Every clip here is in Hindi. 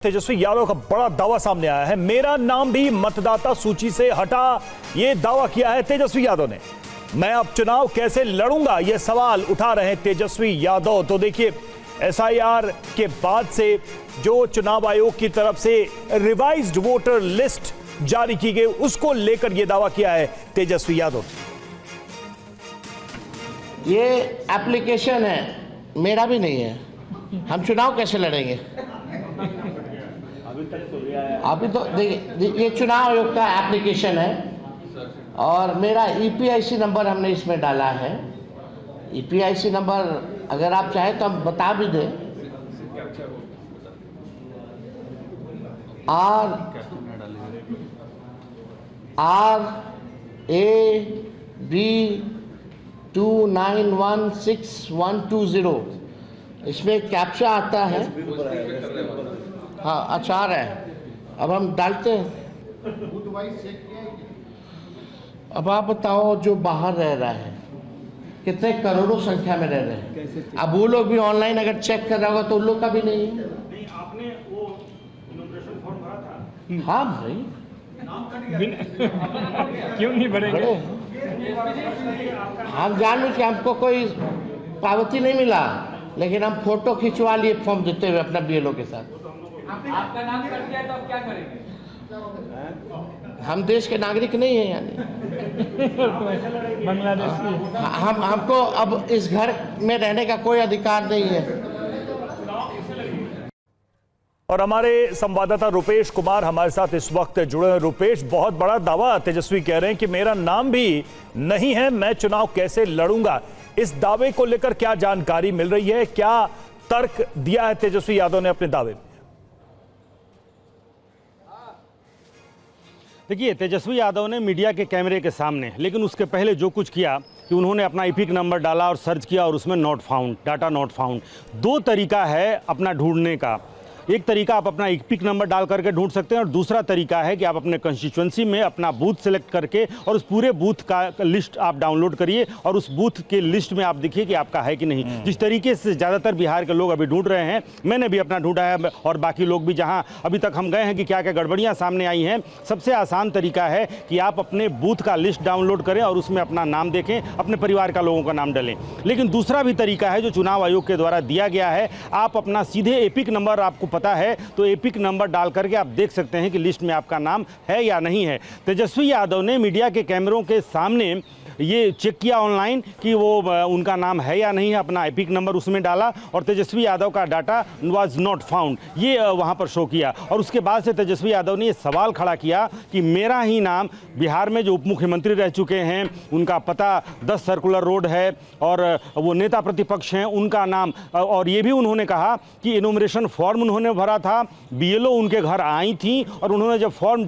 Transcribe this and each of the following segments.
तेजस्वी यादव का बड़ा दावा सामने आया है। मेरा नाम भी मतदाता सूची से हटा, यह दावा किया है तेजस्वी यादव ने। मैं अब चुनाव कैसे लड़ूंगा, यह सवाल उठा रहे हैं तेजस्वी यादव। तो देखिए, एसआईआर के बाद से जो चुनाव आयोग की तरफ से रिवाइज्ड वोटर लिस्ट जारी की गई, उसको लेकर यह दावा किया है तेजस्वी यादव। ये एप्लीकेशन है, मेरा भी नहीं है। हम चुनाव कैसे लड़ेंगे? अभी तो देखिए, ये चुनाव आयोग का एप्लीकेशन है और मेरा ईपीआईसी नंबर हमने इसमें डाला है। ईपीआईसी नंबर अगर आप चाहें तो हम बता भी दें। RAB 2916120, इसमें एक कैप्चा आता है। हाँ, अच्छा आ रहा है। अब हम डालते हैं। अब आप बताओ, जो बाहर रह रहा है कितने करोड़ों संख्या में रह रहे हैं। अब वो लोग भी ऑनलाइन अगर चेक कर रहा होगा तो उन लोग का भी नहीं है। नहीं, आपने वो इनॉग्रेशन फॉर्म भरा था? हाँ भाई, क्यों नहीं भरेंगे? हम जानबूझ के, हमको कोई पावती नहीं मिला, लेकिन हम फोटो खिंचवा लिए फॉर्म देते हुए अपना बीएलओ के साथ। आपका नाम कट गया तो आप क्या करेंगे? हम देश के नागरिक नहीं हैं, यानी बांग्लादेश। हमको अब इस घर में रहने का कोई अधिकार नहीं है। और हमारे संवाददाता रुपेश कुमार हमारे साथ इस वक्त जुड़े हैं। रुपेश, बहुत बड़ा दावा तेजस्वी कह रहे हैं कि मेरा नाम भी नहीं है, मैं चुनाव कैसे लड़ूंगा। इस दावे को लेकर क्या जानकारी मिल रही है, क्या तर्क दिया है तेजस्वी यादव ने अपने दावे में? देखिए, तेजस्वी यादव ने मीडिया के कैमरे के सामने, लेकिन उसके पहले जो कुछ किया कि उन्होंने अपना ईपिक नंबर डाला और सर्च किया और उसमें not found, data not found. दो तरीका है अपना ढूंढने का। एक तरीका आप अपना ईपिक नंबर डाल करके ढूंढ सकते हैं और दूसरा तरीका है कि आप अपने कंस्टिट्यूएंसी में अपना बूथ सेलेक्ट करके और उस पूरे बूथ का लिस्ट आप डाउनलोड करिए और उस बूथ के लिस्ट में आप देखिए कि आपका है कि नहीं। जिस तरीके से ज़्यादातर बिहार के लोग अभी ढूंढ रहे हैं, मैंने भी अपना ढूंढा है और बाकी लोग भी, जहाँ अभी तक हम गए हैं कि क्या क्या गड़बड़ियाँ सामने आई हैं, सबसे आसान तरीका है कि आप अपने बूथ का लिस्ट डाउनलोड करें और उसमें अपना नाम देखें, अपने परिवार का लोगों का नाम डालें। लेकिन दूसरा भी तरीका है जो चुनाव आयोग के द्वारा दिया गया है, आप अपना सीधे एपिक नंबर, आपको पता है तो एपिक नंबर डाल करके आप देख सकते हैं कि लिस्ट में आपका नाम है या नहीं है। तेजस्वी यादव ने मीडिया के कैमरों के सामने ये चेक किया ऑनलाइन कि वो उनका नाम है या नहीं है, अपना एपिक नंबर उसमें डाला और तेजस्वी यादव का डाटा वाज नॉट फाउंड, ये वहाँ पर शो किया। और उसके बाद से तेजस्वी यादव ने ये सवाल खड़ा किया कि मेरा ही नाम, बिहार में जो उप मुख्यमंत्री रह चुके हैं, उनका पता 10 सर्कुलर रोड है और वो नेता प्रतिपक्ष हैं, उनका नाम। और ये भी उन्होंने कहा कि इनोमिनेशन फॉर्म उन्होंने भरा था, बीएलओ उनके घर आई थी और उन्होंने जब फॉर्म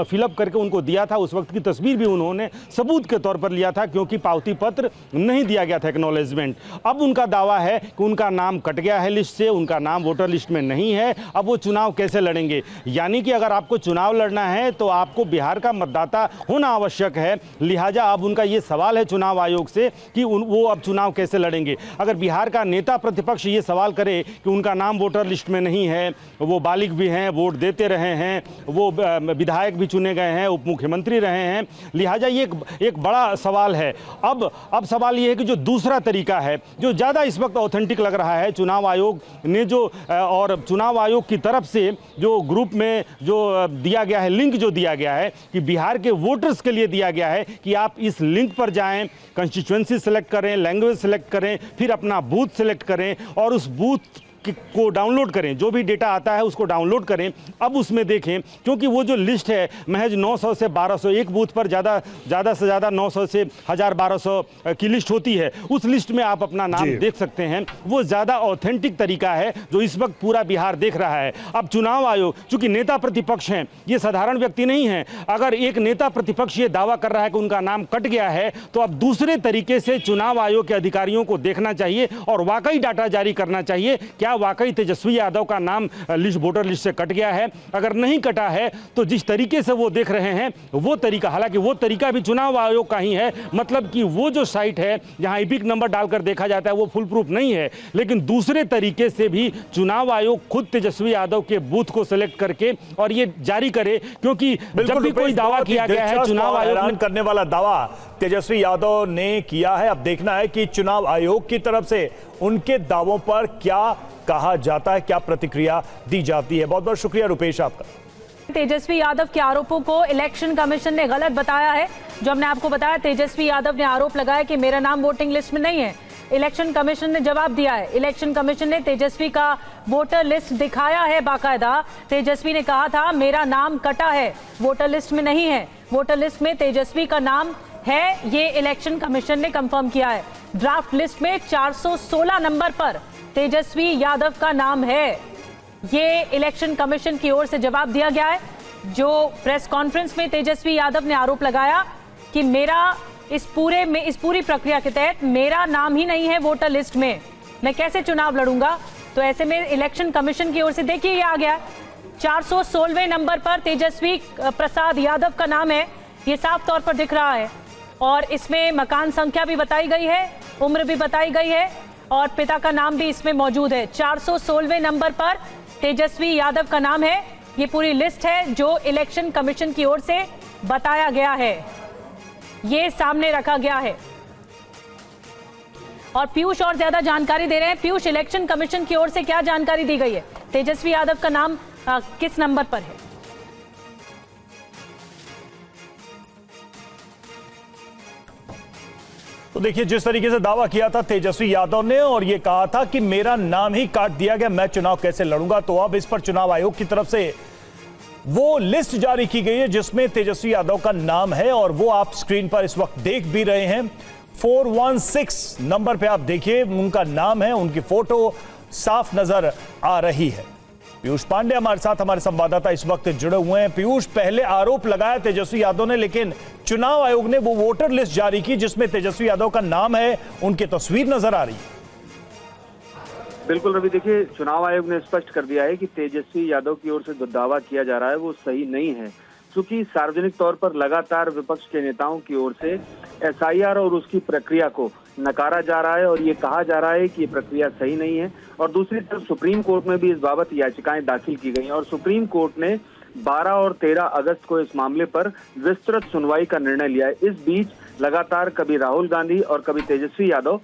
फिलअप करके उनको दिया था, उस वक्त की तस्वीर भी उन्होंने सबूत के तौर पर लिया था, क्योंकि पावती पत्र नहीं दिया गया था, एक्नॉलेजमेंट। अब उनका दावा है कि उनका नाम कट गया है लिस्ट से, उनका नाम वोटर लिस्ट में नहीं है। अब वो चुनाव कैसे लड़ेंगे? यानी कि अगर आपको चुनाव लड़ना है तो आपको बिहार का मतदाता होना आवश्यक है। लिहाजा अब उनका ये सवाल है चुनाव आयोग से कि वो अब चुनाव कैसे लड़ेंगे। अगर बिहार का नेता प्रतिपक्ष ये सवाल करे कि उनका नाम वोटर लिस्ट में नहीं है, वो बालिग भी हैं, वोट देते रहे हैं, वो विधायक भी चुने गए हैं, उप मुख्यमंत्री रहे हैं, लिहाजा ये एक बड़ा सवाल है। अब सवाल ये है कि जो दूसरा तरीका है, जो ज़्यादा इस वक्त ऑथेंटिक लग रहा है, चुनाव आयोग ने जो और चुनाव आयोग की तरफ से जो ग्रुप में जो दिया गया है, लिंक जो दिया गया है कि बिहार के वोटर्स के लिए दिया गया है कि आप इस लिंक पर जाएं, कंस्टिट्यूएंसी सेलेक्ट करें, लैंग्वेज सेलेक्ट करें, फिर अपना बूथ सेलेक्ट करें और उस बूथ को डाउनलोड करें, जो भी डेटा आता है उसको डाउनलोड करें। अब उसमें देखें, क्योंकि वो जो लिस्ट है महज 900 से 1200, एक बूथ पर ज़्यादा से ज़्यादा 900 से 1000-1200 की लिस्ट होती है, उस लिस्ट में आप अपना नाम देख सकते हैं। वो ज़्यादा ऑथेंटिक तरीका है जो इस वक्त पूरा बिहार देख रहा है। अब चुनाव आयोग, चूंकि नेता प्रतिपक्ष हैं, ये साधारण व्यक्ति नहीं है, अगर एक नेता प्रतिपक्ष ये दावा कर रहा है कि उनका नाम कट गया है, तो अब दूसरे तरीके से चुनाव आयोग के अधिकारियों को देखना चाहिए और वाकई डाटा जारी करना चाहिए। क्या क्या वाकई तेजस्वी यादव का नाम लिस्ट वोटर लिस्ट से कट गया है। अगर नहीं कटा है तो जिस तरीके से वो देख रहे हैं वो तरीका, हालांकि वो तरीका भी चुनाव आयोग का ही है, मतलब कि वो जो साइट है जहां ईपिक नंबर डालकर देखा जाता है वो फुल प्रूफ नहीं है, लेकिन दूसरे तरीके से भी चुनाव आयोग खुद तेजस्वी यादव के बूथ को सिलेक्ट करके और ये जारी करे, क्योंकि जब भी कोई दावा किया गया है चुनाव आयोग ने करने वाला दावा तेजस्वी यादव ने किया है। अब देखना है कि चुनाव आयोग की तरफ से उनके दावों पर क्या कहा जाता है, क्या प्रतिक्रिया दी जाती है। बहुत बहुत शुक्रिया रुपेश आपका। तेजस्वी यादव के आरोपों को इलेक्शन कमीशन ने गलत बताया है। जो हमने आपको बताया, तेजस्वी यादव ने आरोप लगाया कि मेरा नाम वोटिंग लिस्ट में नहीं है। इलेक्शन कमीशन ने जवाब दिया है। इलेक्शन कमीशन ने तेजस्वी का वोटर लिस्ट दिखाया है बाकायदा। तेजस्वी ने कहा था मेरा नाम कटा है, वोटर लिस्ट में नहीं है। वोटर लिस्ट में तेजस्वी का नाम है, ये इलेक्शन कमीशन ने कंफर्म किया है। ड्राफ्ट लिस्ट में 416 नंबर पर तेजस्वी यादव का नाम है। ये इलेक्शन कमीशन की ओर से जवाब दिया गया है। जो प्रेस कॉन्फ्रेंस में तेजस्वी यादव ने आरोप लगाया कि मेरा इस पूरी प्रक्रिया के तहत मेरा नाम ही नहीं है वोटर लिस्ट में, मैं कैसे चुनाव लड़ूंगा। तो ऐसे में इलेक्शन कमीशन की ओर से देखिए ये आ गया 416वें नंबर पर तेजस्वी प्रसाद यादव का नाम है, ये साफ तौर पर दिख रहा है। और इसमें मकान संख्या भी बताई गई है, उम्र भी बताई गई है और पिता का नाम भी इसमें मौजूद है। 416वें नंबर पर तेजस्वी यादव का नाम है। ये पूरी लिस्ट है जो इलेक्शन कमीशन की ओर से बताया गया है, ये सामने रखा गया है। और पीयूष और ज्यादा जानकारी दे रहे हैं। पीयूष, इलेक्शन कमीशन की ओर से क्या जानकारी दी गई है? तेजस्वी यादव का नाम किस नंबर पर है? तो देखिए, जिस तरीके से दावा किया था तेजस्वी यादव ने और ये कहा था कि मेरा नाम ही काट दिया गया, मैं चुनाव कैसे लड़ूंगा, तो अब इस पर चुनाव आयोग की तरफ से वो लिस्ट जारी की गई है जिसमें तेजस्वी यादव का नाम है और वो आप स्क्रीन पर इस वक्त देख भी रहे हैं। 416 नंबर पे आप देखिए उनका नाम है, उनकी फोटो साफ नजर आ रही है। पीयूष पांडे हमारे साथ, हमारे संवाददाता इस वक्त जुड़े हुए हैं। पीयूष, पहले आरोप लगाया तेजस्वी यादव ने, लेकिन चुनाव आयोग ने वो वोटर लिस्ट जारी की जिसमें तेजस्वी यादव का नाम है, उनकी तस्वीर नजर आ रही है। बिल्कुल रवि, देखिए चुनाव आयोग ने स्पष्ट कर दिया है कि तेजस्वी यादव की ओर से जो दावा किया जा रहा है वो सही नहीं है, क्योंकि सार्वजनिक तौर पर लगातार विपक्ष के नेताओं की ओर से एसआईआर और उसकी प्रक्रिया को नकारा जा रहा है और ये कहा जा रहा है कि ये प्रक्रिया सही नहीं है। और दूसरी तरफ सुप्रीम कोर्ट में भी इस बाबत याचिकाएं दाखिल की गई और सुप्रीम कोर्ट ने 12 और 13 अगस्त को इस मामले पर विस्तृत सुनवाई का निर्णय लिया है। इस बीच लगातार कभी राहुल गांधी और कभी तेजस्वी यादव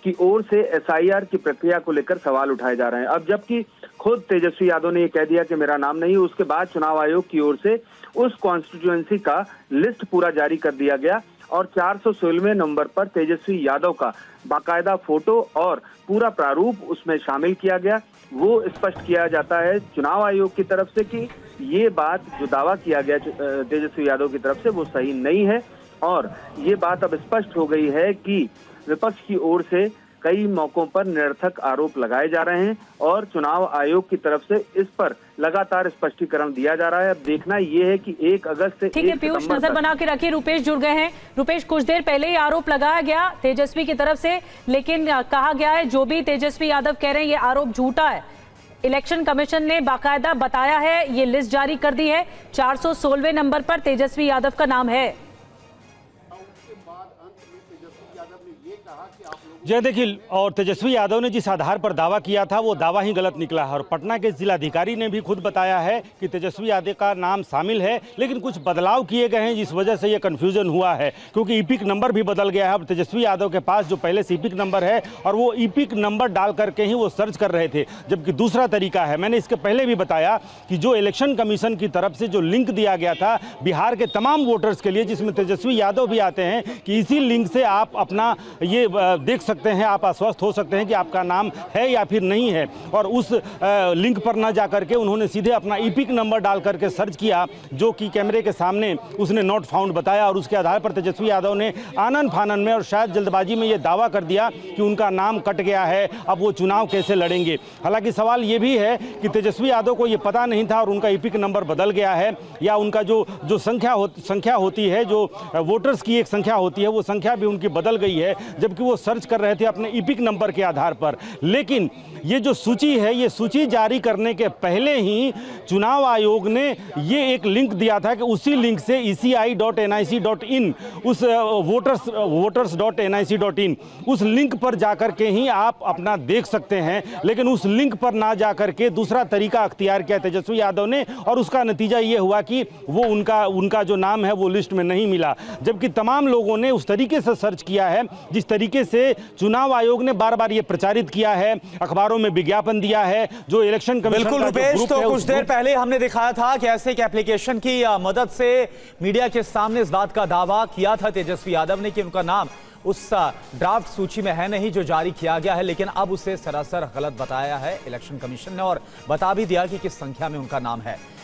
की ओर से एसआईआर की प्रक्रिया को लेकर सवाल उठाए जा रहे हैं। अब जबकि खुद तेजस्वी यादव ने ये कह दिया कि मेरा नाम नहीं है, उसके बाद चुनाव आयोग की ओर से उस कॉन्स्टिट्यूएंसी का लिस्ट पूरा जारी कर दिया गया और 416वें नंबर पर तेजस्वी यादव का बाकायदा फोटो और पूरा प्रारूप उसमें शामिल किया गया। वो स्पष्ट किया जाता है चुनाव आयोग की तरफ से कि ये बात जो दावा किया गया तेजस्वी यादव की तरफ से वो सही नहीं है। और ये बात अब स्पष्ट हो गई है कि विपक्ष की ओर से कई मौकों पर निरर्थक आरोप लगाए जा रहे हैं और चुनाव आयोग की तरफ से इस पर लगातार स्पष्टीकरण दिया जा रहा है। अब देखना ये है कि 1 अगस्त से ठीक है पीयूष, नजर बना के रखिए। रुपेश जुड़ गए हैं। रुपेश, कुछ देर पहले ही आरोप लगाया गया तेजस्वी की तरफ से, लेकिन कहा गया है जो भी तेजस्वी यादव कह रहे हैं ये आरोप झूठा है। इलेक्शन कमीशन ने बाकायदा बताया है, ये लिस्ट जारी कर दी है, 416वें नंबर पर तेजस्वी यादव का नाम है। जी देखिए, और तेजस्वी यादव ने जिस आधार पर दावा किया था वो दावा ही गलत निकला है और पटना के जिलाधिकारी ने भी खुद बताया है कि तेजस्वी यादव का नाम शामिल है, लेकिन कुछ बदलाव किए गए हैं जिस वजह से ये कन्फ्यूजन हुआ है, क्योंकि ईपिक नंबर भी बदल गया है। अब तेजस्वी यादव के पास जो पहले से ईपिक नंबर है और वो ईपिक नंबर डाल करके ही वो सर्च कर रहे थे, जबकि दूसरा तरीका है। मैंने इसके पहले भी बताया कि जो इलेक्शन कमीशन की तरफ से जो लिंक दिया गया था बिहार के तमाम वोटर्स के लिए, जिसमें तेजस्वी यादव भी आते हैं, कि इसी लिंक से आप अपना ये देख सकते हैं, आप आश्वस्त हो सकते हैं कि आपका नाम है या फिर नहीं है। और उस लिंक पर न जाकर के उन्होंने सीधे अपना ईपिक नंबर डाल करके सर्च किया, जो कि कैमरे के सामने उसने नॉट फाउंड बताया और उसके आधार पर तेजस्वी यादव ने आनन फानन में और शायद जल्दबाजी में ये दावा कर दिया कि उनका नाम कट गया है, अब वो चुनाव कैसे लड़ेंगे। हालांकि सवाल ये भी है कि तेजस्वी यादव को ये पता नहीं था और उनका ईपिक नंबर बदल गया है, या उनका जो संख्या होती है, जो वोटर्स की एक संख्या होती है, वो संख्या भी उनकी बदल गई है, जबकि वो सर्च कर कर रहे थे अपने ईपिक नंबर के आधार पर। लेकिन ये जो सूची है, ये सूची जारी करने के पहले ही चुनाव आयोग ने ये एक लिंक दिया था कि उसी लिंक से eci.nic.in उस voters.nic.in उस लिंक पर जाकर के ही आप अपना देख सकते हैं। लेकिन उस लिंक पर ना जाकर के दूसरा तरीका अख्तियार किया तेजस्वी यादव ने, और उसका नतीजा ये हुआ कि वो उनका जो नाम है वो लिस्ट में नहीं मिला। जबकि तमाम लोगों ने उस तरीके से सर्च किया है जिस तरीके से चुनाव आयोग ने बार बार ये प्रचारित किया है, अखबारों में विज्ञापन दिया है, जो इलेक्शन कमीशन बिल्कुल का जो रुपेश, ग्रुप तो है, कुछ उस देर ग्रुप- पहले हमने दिखाया था कि ऐसे एक एप्लीकेशन की मदद से मीडिया के सामने इस बात का दावा किया था तेजस्वी यादव ने कि उनका नाम उस ड्राफ्ट सूची में है नहीं जो जारी किया गया है, लेकिन अब उसे सरासर गलत बताया है इलेक्शन कमीशन ने और बता भी दिया कि किस संख्या में उनका नाम है।